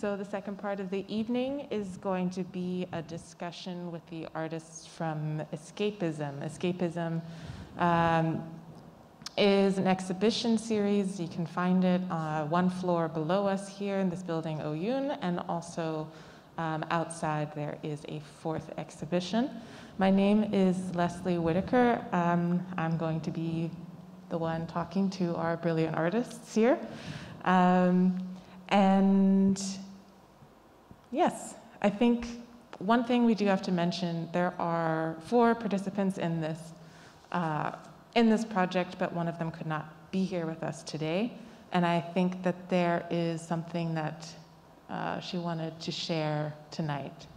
So the second part of the evening is going to be a discussion with the artists from ESCAPISM. ESCAPISM is an exhibition series. You can find it one floor below us here in this building, Oyoun, and also outside there is a fourth exhibition. My name is Lesley Whitaker. I'm going to be the one talking to our brilliant artists here. And yes, I think one thing we do have to mention, there are 4 participants in this project, but one of them could not be here with us today. And I think that there is something that she wanted to share tonight.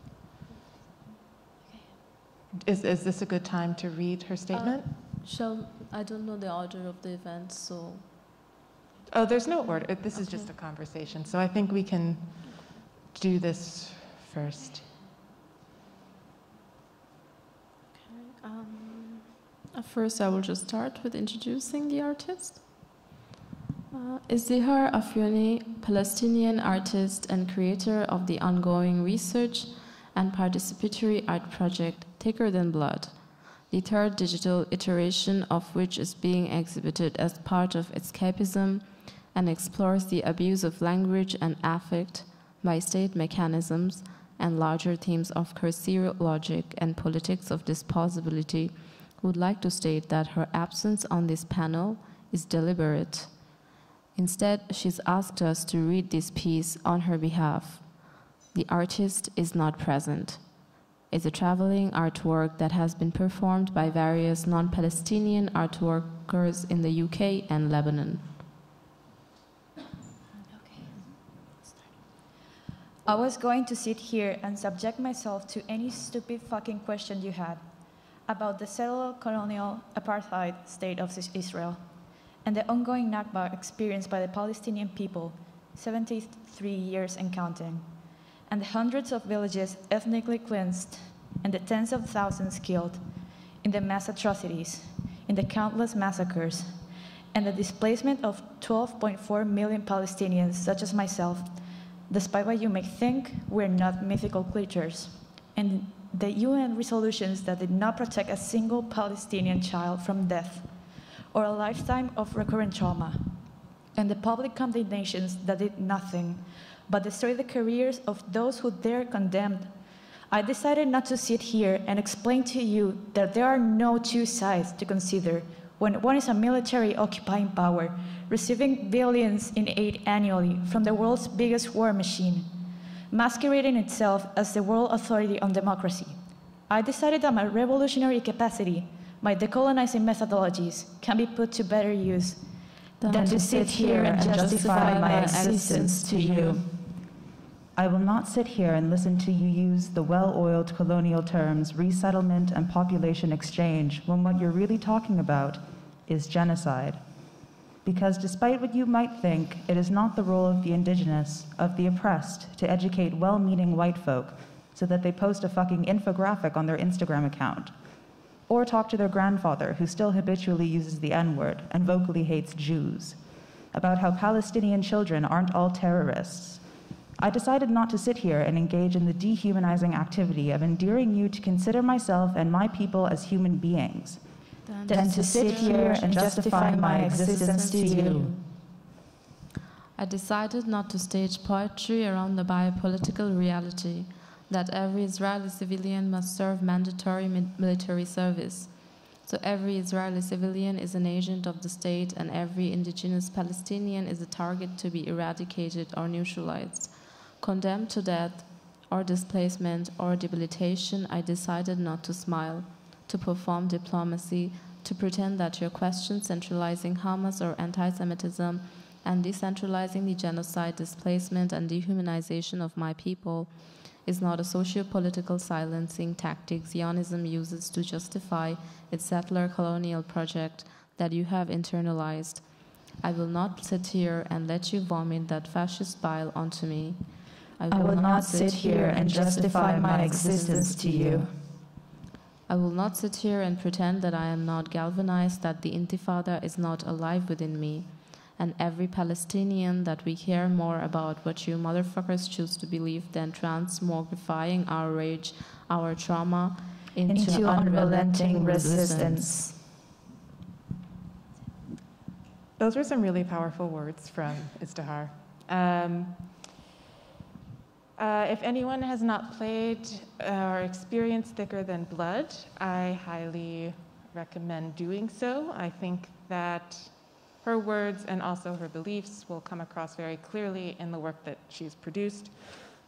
Is this a good time to read her statement? I don't know the order of the event, so... Oh, there's no order. This is just a conversation. So I think we can do this first. First, I will just start with introducing the artist. Izdihar Afyouni, Palestinian artist and creator of the ongoing research and participatory art project Thicker Than Blood, the 3rd digital iteration of which is being exhibited as part of ESCAPISM and explores the abuse of language and affect by state mechanisms and larger themes of carceral logic and politics of disposability, would like to state that her absence on this panel is deliberate. Instead, she's asked us to read this piece on her behalf. The artist is not present. It's a traveling artwork that has been performed by various non-Palestinian art workers in the UK and Lebanon. I was going to sit here and subject myself to any stupid fucking question you had about the settler colonial apartheid state of Israel and the ongoing Nakba experienced by the Palestinian people, 73 years and counting, and the hundreds of villages ethnically cleansed and the tens of thousands killed in the mass atrocities, in the countless massacres, and the displacement of 12.4 million Palestinians, such as myself, despite what you may think, we're not mythical creatures, and the UN resolutions that did not protect a single Palestinian child from death, or a lifetime of recurrent trauma, and the public condemnations that did nothing but destroy the careers of those who dare condemned. I decided not to sit here and explain to you that there are no 2 sides to consider when one is a military occupying power, receiving billions in aid annually from the world's biggest war machine, masquerading itself as the world authority on democracy. I decided that my revolutionary capacity, my decolonizing methodologies, can be put to better use than to sit here and justify my existence to you. I will not sit here and listen to you use the well-oiled colonial terms resettlement and population exchange when what you're really talking about is genocide. Because despite what you might think, it is not the role of the indigenous, of the oppressed, to educate well-meaning white folk so that they post a fucking infographic on their Instagram account, or talk to their grandfather who still habitually uses the N-word and vocally hates Jews, about how Palestinian children aren't all terrorists. I decided not to sit here and engage in the dehumanizing activity of endearing you to consider myself and my people as human beings, than to sit here and justify my existence to you. I decided not to stage poetry around the biopolitical reality that every Israeli civilian must serve mandatory military service. So every Israeli civilian is an agent of the state, and every indigenous Palestinian is a target to be eradicated or neutralized. Condemned to death or displacement or debilitation, I decided not to smile, to perform diplomacy, to pretend that your question centralizing Hamas or anti-Semitism and decentralizing the genocide, displacement, and dehumanization of my people is not a socio-political silencing tactic Zionism uses to justify its settler colonial project that you have internalized. I will not sit here and let you vomit that fascist bile onto me. I will not sit here and justify my existence to you. I will not sit here and pretend that I am not galvanized, that the Intifada is not alive within me. and every Palestinian that we care more about what you motherfuckers choose to believe than transmogrifying our rage, our trauma into unrelenting resistance. Those were some really powerful words from Izdihar. If anyone has not played or experienced Thicker Than Blood, I highly recommend doing so. I think that her words and also her beliefs will come across very clearly in the work that she's produced.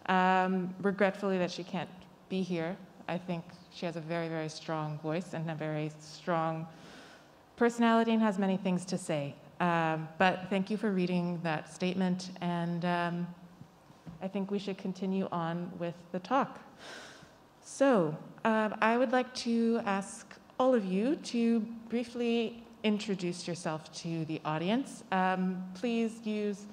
Regretfully that she can't be here. I think she has a very, very strong voice and a very strong personality and has many things to say. But thank you for reading that statement, and I think we should continue on with the talk. So I would like to ask all of you to briefly introduce yourself to the audience. Please use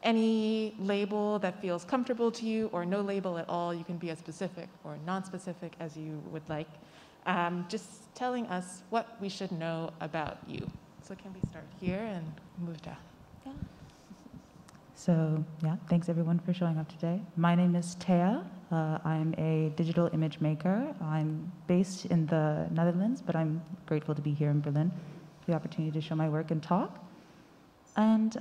any label that feels comfortable to you, or no label at all. You can be as specific or non-specific as you would like. Just telling us what we should know about you. So can we start here and move down? Yeah. So, yeah, thanks everyone for showing up today. My name is Thea. I'm a digital image maker. I'm based in the Netherlands, but I'm grateful to be here in Berlin for the opportunity to show my work and talk. And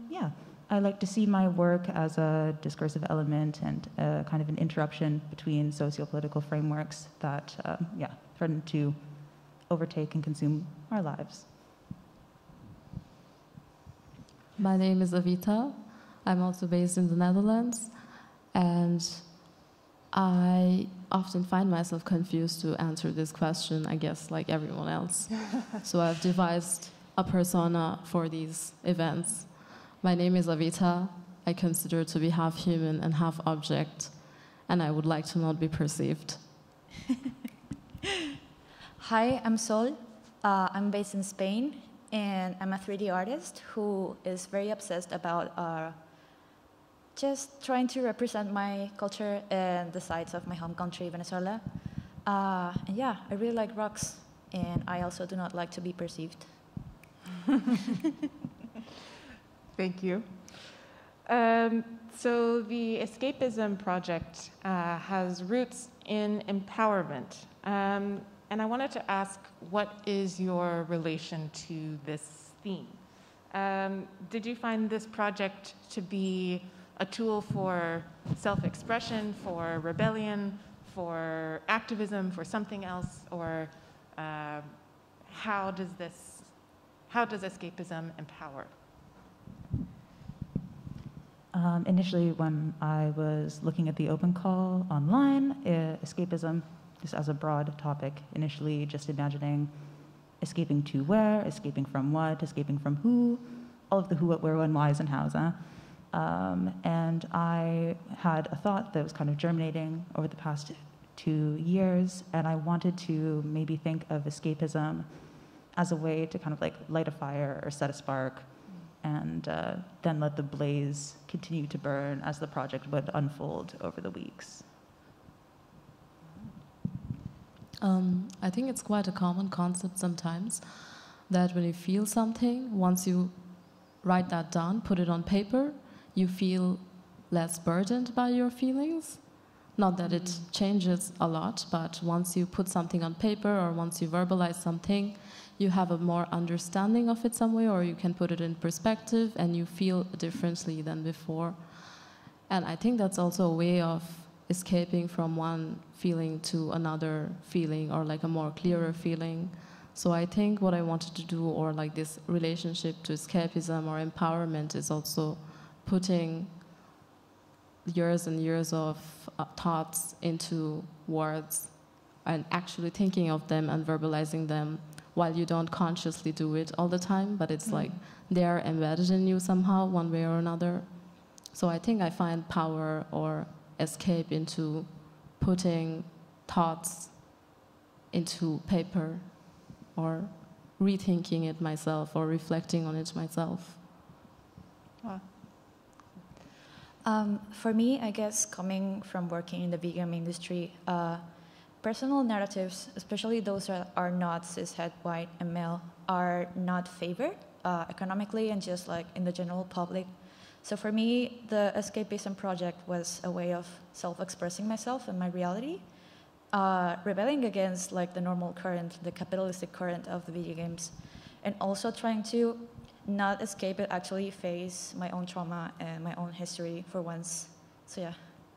yeah, I like to see my work as a discursive element and kind of an interruption between socio-political frameworks that, yeah, threaten to overtake and consume our lives. My name is Avita. I'm also based in the Netherlands, and I often find myself confused to answer this question, I guess, like everyone else. So I've devised a persona for these events. My name is Avita. I consider to be half human and half object, and I would like to not be perceived. Hi, I'm Sol. I'm based in Spain, and I'm a 3D artist who is very obsessed about just trying to represent my culture and the sides of my home country, Venezuela. And yeah, I really like rocks, and I also do not like to be perceived. Thank you. So the Escapism project has roots in empowerment. And I wanted to ask, what is your relation to this theme? Did you find this project to be a tool for self-expression, for rebellion, for activism, for something else, or how does escapism empower? Initially, when I was looking at the open call online, escapism, just as a broad topic, initially just imagining escaping to where, escaping from what, escaping from who, all of the who, what, where, when, whys, and hows. And I had a thought that was kind of germinating over the past 2 years, and I wanted to maybe think of escapism as a way to kind of like light a fire or set a spark, and then let the blaze continue to burn as the project would unfold over the weeks. I think it's quite a common concept sometimes that when you feel something, once you write that down, put it on paper, you feel less burdened by your feelings. Not that it changes a lot, but once you put something on paper or once you verbalize something, you have a more understanding of it some way, or you can put it in perspective and you feel differently than before. And I think that's also a way of escaping from one feeling to another feeling, or like a more clearer feeling. So I think what I wanted to do, or like this relationship to escapism or empowerment, is also putting years and years of thoughts into words and actually thinking of them and verbalizing them while you don't consciously do it all the time, but it's like they're embedded in you somehow, one way or another. So I think I find power or escape into putting thoughts into paper, or rethinking it myself, or reflecting on it myself. Wow. For me, I guess, coming from working in the video game industry, personal narratives, especially those that are not cishet, white, and male, are not favored. economically and just like in the general public. So for me, the escapism project was a way of self-expressing myself and my reality, rebelling against like the normal current, the capitalistic current of the video games, and also trying to not escape it, actually face my own trauma and my own history for once. So yeah,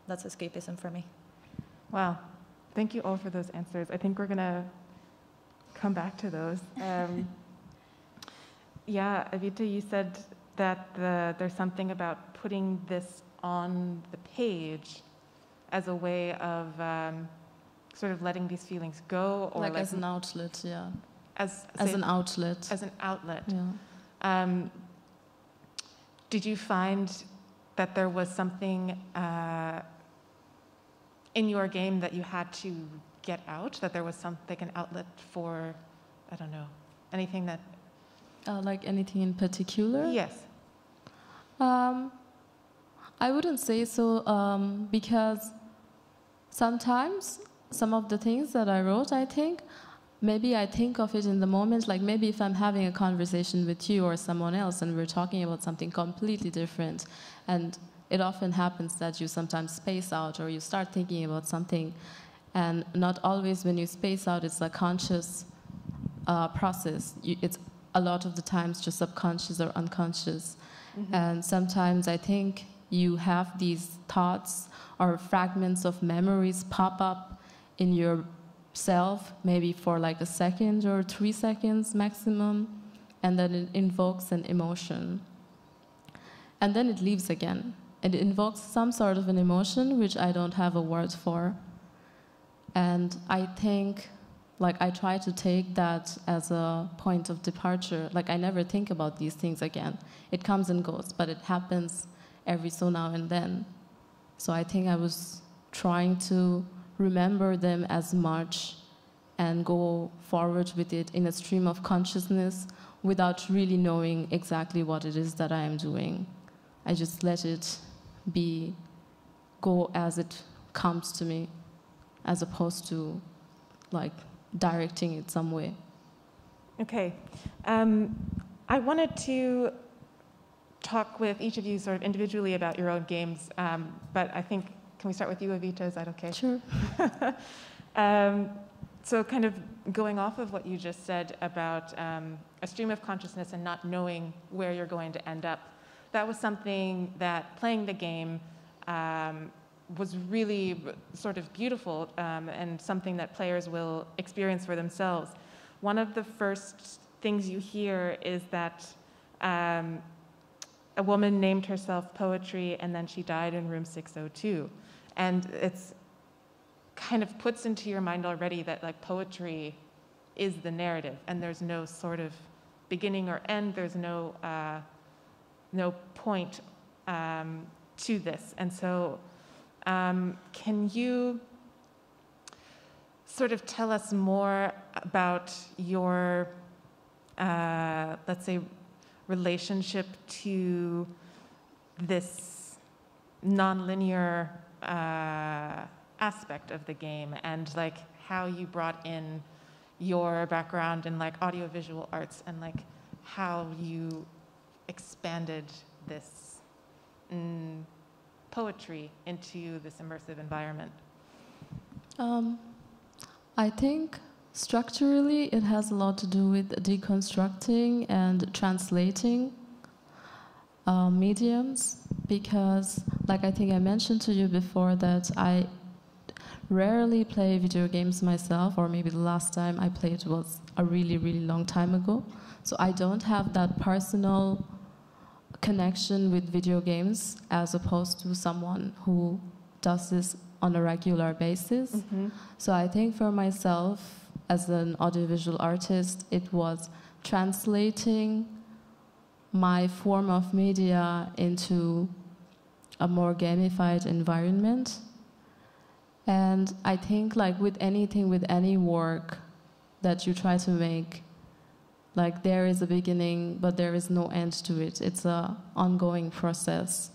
that's escapism for me. Wow. Thank you all for those answers. I think we're going to come back to those. Yeah, Avita, you said that there's something about putting this on the page as a way of sort of letting these feelings go, or like as an outlet, yeah. As an outlet. As an outlet. Yeah. Did you find that there was something in your game that you had to get out? That there was something, an outlet for, I don't know, anything that... like anything in particular? Yes. I wouldn't say so, because sometimes some of the things that I wrote, I think, maybe I think of it in the moment, like maybe if I'm having a conversation with you or someone else and we're talking about something completely different, and it often happens that you sometimes space out or you start thinking about something, and not always when you space out it's a conscious process. It's a lot of the times just subconscious or unconscious. Mm-hmm. And sometimes I think you have these thoughts or fragments of memories pop up in your self, maybe for like a second or 3 seconds maximum, and then it invokes an emotion. And then it leaves again. It invokes some sort of an emotion which I don't have a word for. And I think, like, I try to take that as a point of departure. Like, I never think about these things again. It comes and goes, but it happens every so now and then. So I think I was trying to remember them as much and go forward with it in a stream of consciousness without really knowing exactly what it is that I am doing. I just let it go as it comes to me, as opposed to like directing it some way. Okay. I wanted to talk with each of you sort of individually about your own games, but I think, can we start with you, Avita? Is that okay? Sure. So kind of going off of what you just said about a stream of consciousness and not knowing where you're going to end up, that was something that playing the game was really sort of beautiful, and something that players will experience for themselves. One of the first things you hear is that a woman named herself Poetry, and then she died in room 602. And it's kind of puts into your mind already that like poetry is the narrative, and there's no sort of beginning or end. There's no point to this. And so can you sort of tell us more about your, let's say, relationship to this nonlinear aspect of the game, and like how you brought in your background in like audiovisual arts, and like how you expanded this poetry into this immersive environment? I think structurally it has a lot to do with deconstructing and translating mediums, because like I think I mentioned to you before that I rarely play video games myself, or maybe the last time I played was a really, really long time ago. So I don't have that personal connection with video games as opposed to someone who does this on a regular basis. Mm-hmm. So I think for myself, as an audiovisual artist, it was translating my form of media into a more gamified environment. And I think like with anything, with any work that you try to make, like there is a beginning, but there is no end to it. It's an ongoing process.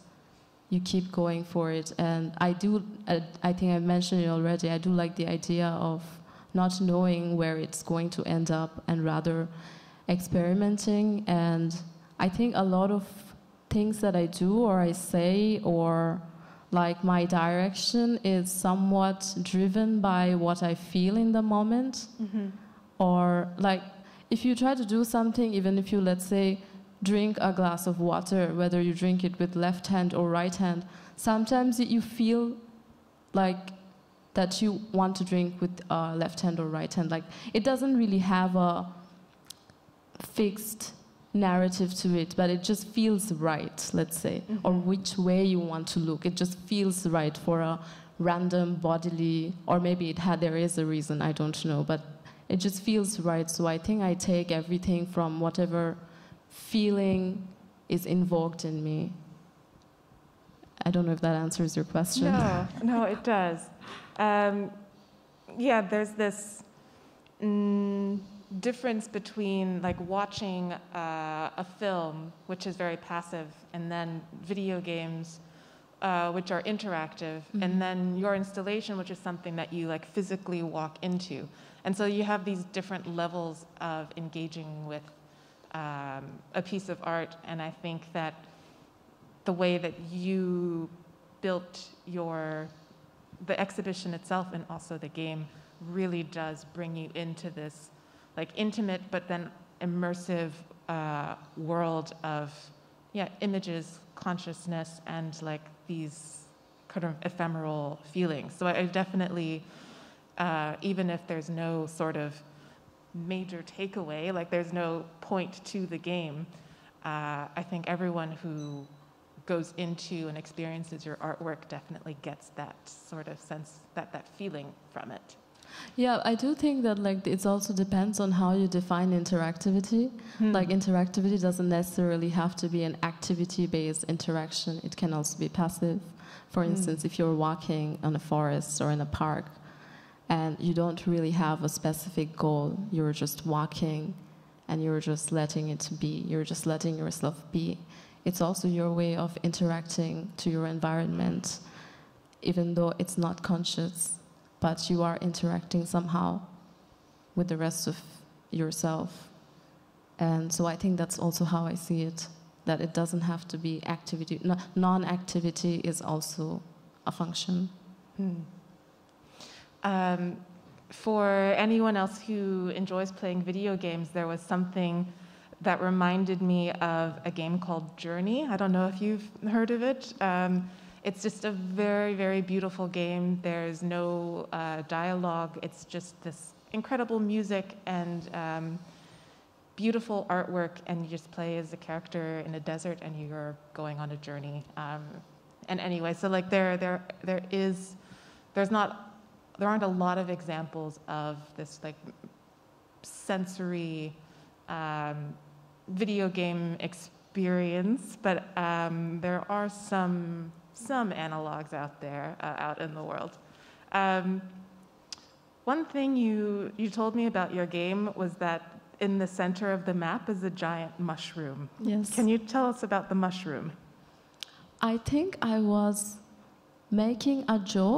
You keep going for it. And I think I mentioned it already, I do like the idea of not knowing where it's going to end up, and rather experimenting, and I think a lot of things that I do or I say, or like my direction, is somewhat driven by what I feel in the moment. Mm-hmm. Or like if you try to do something, even if you, let's say, drink a glass of water, whether you drink it with left hand or right hand, sometimes you feel like that you want to drink with left hand or right hand. Like it doesn't really have a fixed narrative to it, but it just feels right, let's say, or which way you want to look. It just feels right for a random bodily, or maybe there is a reason, I don't know, but it just feels right. So I think I take everything from whatever feeling is invoked in me. I don't know if that answers your question. No, it does. Yeah, there's this difference between like watching a film, which is very passive, and then video games, which are interactive, and then your installation, which is something that you like physically walk into. And so you have these different levels of engaging with a piece of art, and I think that the way that you built the exhibition itself and also the game really does bring you into this like intimate but then immersive world of images, consciousness, and like these kind of ephemeral feelings. So I definitely, even if there's no sort of major takeaway, like there's no point to the game, I think everyone who goes into and experiences your artwork definitely gets that sort of sense, that feeling from it. Yeah, I do think that like it also depends on how you define interactivity. Like interactivity doesn't necessarily have to be an activity-based interaction. It can also be passive. For instance, if you're walking on a forest or in a park and you don't really have a specific goal, you're just walking and you're just letting it be. You're just letting yourself be. It's also your way of interacting to your environment, even though it's not conscious. But you are interacting somehow with the rest of yourself. And so I think that's also how I see it, that it doesn't have to be activity. Non-activity is also a function. For anyone else who enjoys playing video games, there was something that reminded me of a game called Journey. I don't know if you've heard of it. It's just a very, very beautiful game. There's no dialogue. It's just this incredible music and beautiful artwork, and you just play as a character in a desert, and you're going on a journey. And anyway, so like there aren't a lot of examples of this like sensory video game experience, but there are some analogs out there, out in the world. One thing you told me about your game was that in the center of the map is a giant mushroom. Yes. Can you tell us about the mushroom? I think I was making a joke